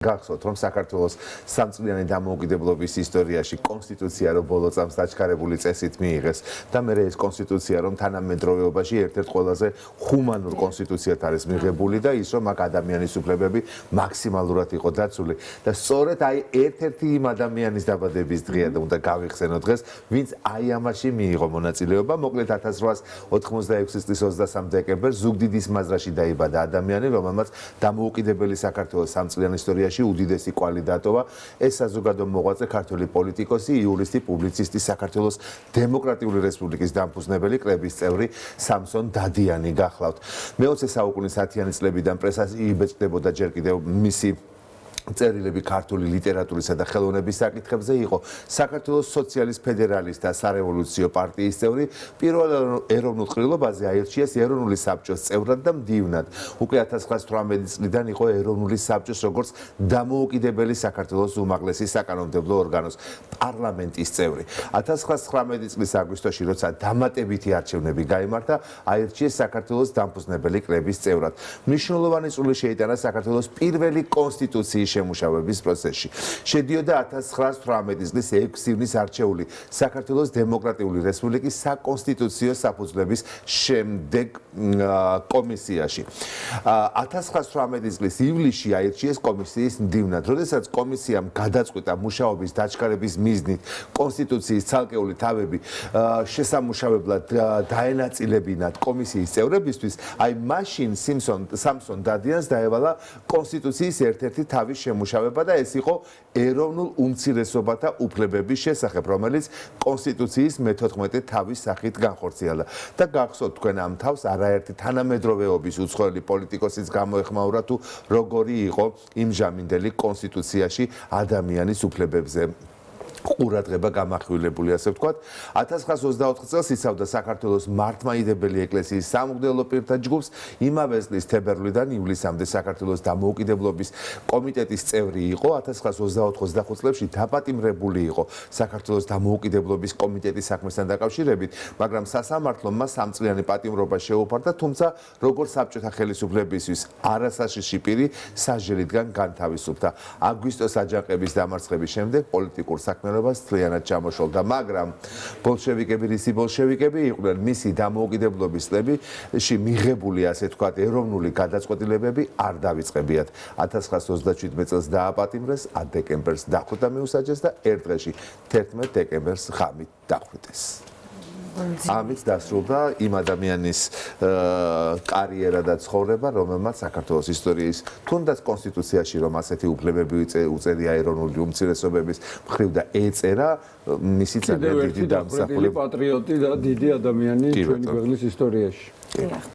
გახსოვთ, რომ საქართველოს სამწლიანი დამოუკიდებლობის ისტორიაში კონსტიტუცია რო ბოლო წამს დაჩქარებული წესით მიიღეს და მე ეს კონსტიტუცია რომ თანამედროვეობაში ერთ-ერთ ყველაზე ჰუმანურ კონსტიტუციად არის მიღებული და ის რომ აქ ადამიანის უფლებები მაქსიმალურად იყო დაცული და სწორედ აი ერთ-ერთი იმ ადამიანის დაბადების დღეა და უნდა გავიხსენოთ დღეს, ვინც აი ამაში მიიღო მონაწილეობა. მოკლედ 1886 წლის 23 დეკემბერს ზუგდიდის მაზრაში დაიბადა ადამიანი, რომელმაც დამოუკიდებელი საქართველოს სამწლიანი ისტორიაში უდიდესი კვალი დატოვა. ეს საზოგადო მოღვაწე ქართველი პოლიტიკოსი, იურისტი, პუბლიცისტი, საქართველოს დემოკრატიული რესპუბლიკის დამფუძნებელი, კრების წევრი სამსონ დადიანი გახლავთ. მე-20 საუკუნის 10-იანი წლებიდან პრესას იბეჭდებოდა ჯერ კიდევ მისი წერილები ქართული ლიტერატურისა და ხელოვნების საკითხებზე, იყო საქართველოს სოციალისტ ფედერალისტთა სარევოლუციო პარტიის წევრი, პირველ ეროვნულ ყრილობაზე აირჩიეს ეროვნული საბჭოს წევრად და მდივნად. უკვე 1918 წლიდან იყო ეროვნული საბჭოს როგორც დამოუკიდებელი საქართველოს უმაღლესი საკანონმდებლო ორგანოს პარლამენტის წევრი. 1919 წლის აგვისტოში, როცა დამატებითი არჩევნები გაიმართა, აირჩიეს საქართველოს დამფუძნებელი კრების წევრად. მნიშვნელოვანი წვლილი შეიტანა საქართველოს პირველი კონსტიტუციის შემუშავების პროცესში. შედიოდა 1918 წლის 6 ივნის არჩეული საქართველოს დემოკრატიული რესპუბლიკის საკონსტიტუციო საფუძვლების შემდეგ კომისიაში. 1918 წლის ივლისში აირჩიეს კომისიის მდივნად. როდესაც კომისიამ გადაწყვიტა მუშაობის დაჩქარების მიზნით კონსტიტუციის ცალკეული თავები შესამუშავებლად დაენაწილებინათ კომისიის წევრებისთვის, აი მაშინ სამსონ დადიანს დაევალა კონსტიტუციის ერთ-ერთი თავის შემუშავება და ეს იყო ეროვნულ უმცირესობათა უფლებების შესახებ, რომელიც კონსტიტუციის მე-14 თავის სახით განხორციელდა. და გახსოვთ თქვენ ამ თავს არაერთი თანამედროვეობის უცხოელი პოლიტიკოსის გამოეხმაურა თუ როგორი იყო იმჟამინდელი კონსტიტუციაში ადამიანის უფლებებზე ყურადღება გამახვილებული, ასე ვთქვათ. 1924 წელს იცავდა საქართველოს მართლმადიდებელი ეკლესიის სამღვდელო პირთა ჯგუფს, იმავე წლის თებერვლიდან ივლისამდე საქართველოს დამოუკიდებლობის კომიტეტის წევრი იყო. 1924-25 წლებში დაპატიმრებული იყო საქართველოს დამოუკიდებლობის კომიტეტის საქმესთან დაკავშირებით, მაგრამ სასამართლომ მას სამწლიანი პატიმრობა შეუფარდა, თუმცა როგორც საბჭოთა ხელისუფლებისთვის არასაშიში პირი სასჯელიდან განთავისუფლდა. აგვისტოს აჯანყების დამარცხების შემდეგ პოლიტიკურ საქმიანობას მთლიანად ჩამოშორდა, მაგრამ ბოლშევიკები, რისი ბოლშევიკები იყვნენ, მისი დამოუკიდებლობის წლებში მიღებული, ასე ვთქვათ, ეროვნული გადაწყვეტილებები არ დავიწყებიათ. 1927 წელს დააპატიმრეს, 10 დეკემბერს დახვრიტა მიუსაჯეს და ერთ დღეში 11 დეკემბერს ღამით დახვრიტეს. ამით დასრულდა იმ ადამიანის კარიერა და ცხოვრება, რომელმაც საქართველოს ისტორიის თუნდაც კონსტიტუციაში რომ ასეთი უფლებები უწერია ეროვნული უმცირესობების მხრივ და ეწერა, მისი ძალიან დიდი დამსახურება, პატრიოტი და დიდი ადამიანი ჩვენი ქვეყნის ისტორიაში.